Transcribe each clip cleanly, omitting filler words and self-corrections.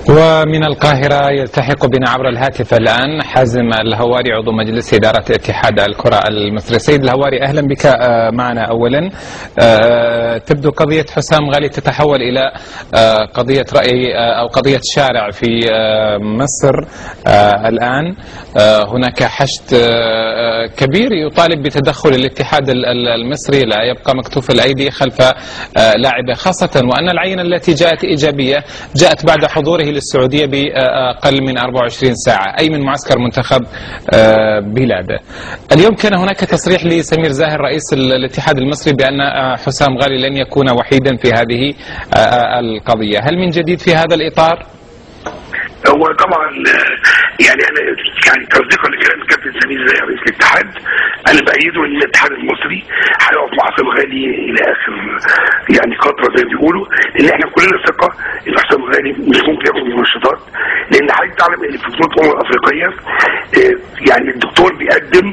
ومن القاهرة يلتحق بنا عبر الهاتف الآن حازم الهواري عضو مجلس إدارة اتحاد الكرة المصري. سيد الهواري أهلا بك معنا. أولا تبدو قضية حسام غالي تتحول إلى قضية رأي أو قضية شارع في مصر الآن. هناك حشد كبير يطالب بتدخل الاتحاد المصري، لا يبقى مكتوف الأيدي خلف لاعبه، خاصة وأن العينة التي جاءت إيجابية جاءت بعد حضوره للسعودية بأقل من 24 ساعة، أي من معسكر منتخب بلاده. اليوم كان هناك تصريح لسمير زاهر رئيس الاتحاد المصري بأن حسام غالي لن يكون وحيدا في هذه القضية. هل من جديد في هذا الإطار؟ هو طبعا يعني انا تصديقا لكلام الكابتن سمير زاهر رئيس الاتحاد، انا بايده ان الاتحاد المصري هيقف مع حسام غالي الى اخر يعني قطره زي ما بيقولوا، لان احنا كلنا ثقه ان حسام غالي مش ممكن ياخد منشطات، لان حضرتك تعلم ان في بطوله الامم الافريقيه يعني الدكتور بيقدم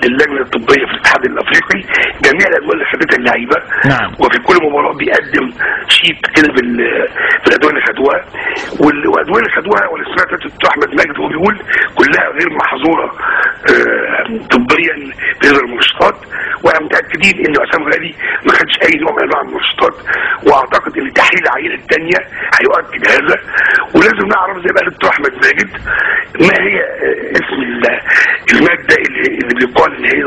للجنه الطبيه في الاتحاد الافريقي جميع الادويه اللي خدتها اللعيبه. نعم. وفي كل مباراه بيقدم شيت كده في الادويه اللي خدوها، والادويه اللي خدوها والاستراتيجيه بتاعت احمد ماجد هو بيقول كلها غير محظوره طبيا بهذه المنشطات، واحنا متاكدين ان حسام غالي ما خدش اي نوع من انواع المنشطات، واعتقد ان تحليل العينه الثانيه هيؤكد هذا. ولازم نعرف زي ما قال الدكتور احمد ماجد ما هي اسم الماده اللي بيقال ان هي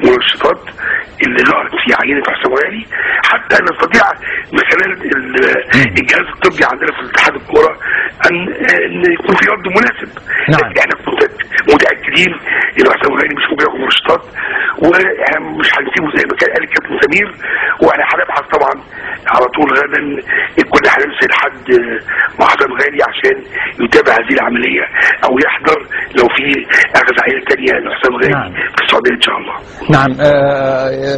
منشطات اللي ظهرت في عينه حسام غالي، حتى نستطيع من خلال الجهاز الطبي عندنا في اتحاد الكوره ان يكون في رد مناسب. نعم. احنا متاكدين ان حسام غالي مش ممكن ياخد منشطات، واحنا مش هنسيبه زي ما كان قال الكابتن سمير، واحنا هنبحث طبعا على طول غدا كنا هنرسل حد مع حسام غالي عشان يتابع هذه العمليه او يحضر لو في اخذ عينه ثانيه لحسام غالي. نعم. في السعوديه ان شاء الله. نعم.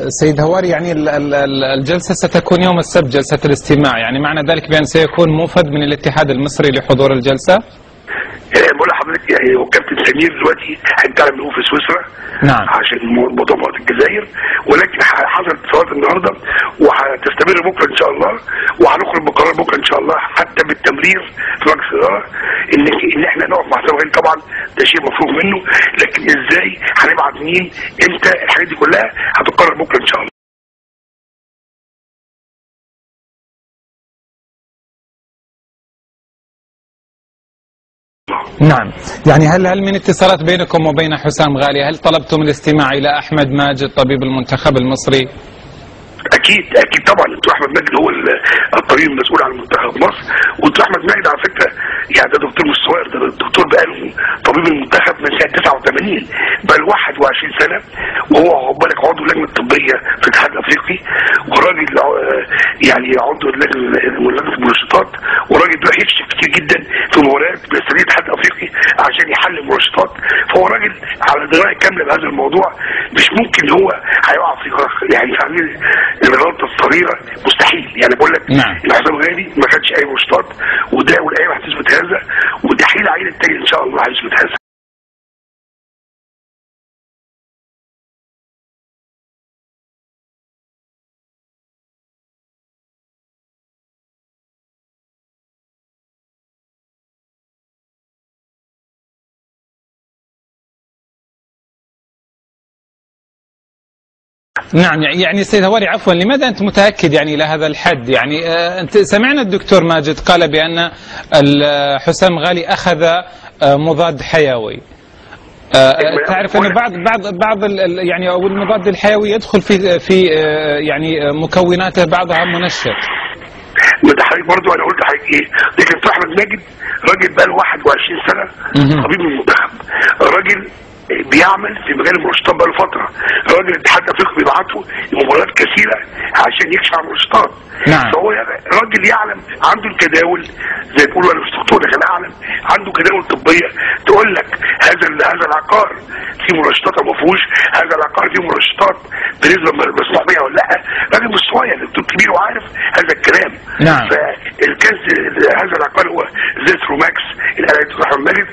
سيد هواري، يعني الجلسه ستكون يوم السبت جلسه الاستماع، يعني معنى ذلك بان سيكون موفد من الاتحاد المصري لحضور الجلسه؟ بقول لحضرتك يعني هو كابتن سمير دلوقتي هيتعلم ان هو في سويسرا. نعم. عشان موضوع الجزائر، ولكن حصلت اتصالات النهارده وهتستمر بكره ان شاء الله، وهنخرج بقرار بكره ان شاء الله حتى بالتمرير في مجلس الاداره ان احنا نقف مع حسام غالي. طبعا ده شيء مفروغ منه، لكن ازاي هنبعت مين امتى الحاجات دي كلها هتقرر بكره ان شاء الله. نعم. يعني هل من اتصالات بينكم وبين حسام غالي؟ هل طلبتم الاستماع إلى أحمد ماجد طبيب المنتخب المصري؟ اكيد طبعا. الدكتور احمد ماجد هو الطبيب المسؤول عن منتخب مصر، والدكتور احمد ماجد على فكره يعني ده دكتور مش صغير، ده الدكتور بقاله طبيب المنتخب من سنه 89 بقى 21 سنه، وهو خد بالك عضو اللجنه الطبيه في الاتحاد الافريقي، وراجل يعني عضو لجنه المنشطات، وراجل بيروح يكشف كتير جدا في مباريات بيستدعي الاتحاد الافريقي عشان يحل المنشطات، فهو راجل على درايه كامله بهذا الموضوع. مش ممكن هو هيقع في يعني فاهمين الغلطه الصغيره مستحيل. يعني بقول لك نعم. ان حسام غالي ما خدش اي منشطات، وده والايام هتثبت هذا، وتحليل العينه الثاني ان شاء الله هيثبت هذا. نعم. يعني سيد هواري عفوا، لماذا أنت متأكد يعني إلى هذا الحد؟ يعني أنت سمعنا الدكتور ماجد قال بأن حسام غالي أخذ مضاد حيوي. تعرف أن بعض يعني أو المضاد الحيوي يدخل في يعني مكوناته بعضها منشط. ده حضرتك برضه انا قلت حضرتك ايه؟ لكن احمد ماجد راجل بقى له 21 سنه طبيب المنتخب، راجل بيعمل في مجال المنشطات بقى له فتره، راجل الاتحاد الافريقي بيبعته لمباريات كثيره عشان يكشف عن المنشطات. نعم. فهو راجل يعلم، عنده الجداول زي ما بيقولوا، انا مش دكتور لكن اعلم، عنده جداول طبيه تقول لك هذا العقار فيه منشطات او ما فيهوش، هذا العقار فيه منشطات بنسبه مسموح بيها ولا لا. راجل مش صغير، دكتور كبير وعارف هذا الكلام. نعم. فالكاس هذا العقار هو زيثروماكس اللي قال الدكتور احمد ماجد،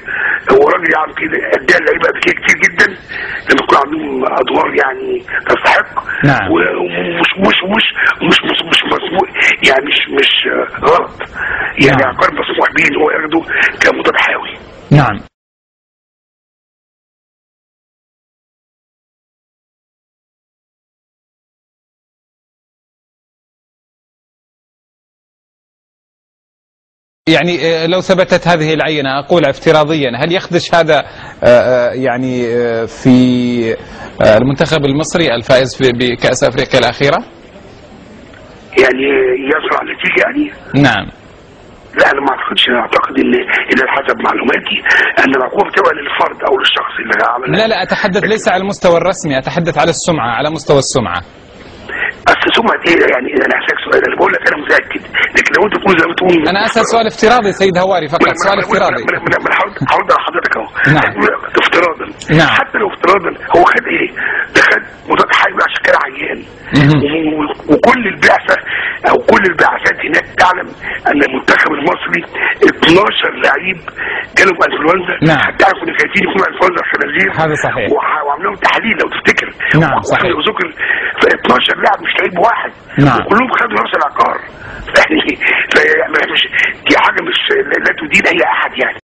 هو راجل يعمل كده اداء اللعيبه كتير جدا لما يكون عندهم ادوار يعني تستحق. نعم. ومش مش مش مش مش مسموح، يعني مش غلط، يعني عقار مسموح محبين ان هو ياخده كمضاد حيوي. نعم. يعني لو ثبتت هذه العينة، أقول افتراضيا، هل يخدش هذا يعني في المنتخب المصري الفائز بكأس أفريقيا الأخيرة؟ يعني يسرع النتيجة يعني؟ نعم. لا انا ما اعتقدش، انا اعتقد ان حسب معلوماتي ان العقوبه بتبقى للفرد او للشخص اللي عمل. لا اتحدث ليس على المستوى الرسمي، اتحدث على السمعه، على مستوى السمعه. اصل سمعه ايه يعني؟ انا هسألك سؤال، انا بقول لك انا متاكد، لكن لو انت تقول زي ما تقول انا اسال سؤال افتراضي سيد هواري فقط، سؤال افتراضي. انا هرد على حضرتك اهو. نعم. افتراضا. نعم. حتى لو افتراضا هو خد ايه؟ ده خد مضاد حيوي عشان كان عيان. وكل البعثه او كل البعثات هناك تعلم ان المنتخب المصري 12 لعيب جالهم انفلونزا. نعم. تعرف ان خايفين يكونوا انفلونزا الخنازير. هذا صحيح. وعملوا تحليل لو تفتكر. نعم صحيح. وذكر في 12 لاعب مش لعيب واحد. نعم. وكلهم خدوا نفس العقار. يعني دي حاجه مش لا تدين اي احد يعني.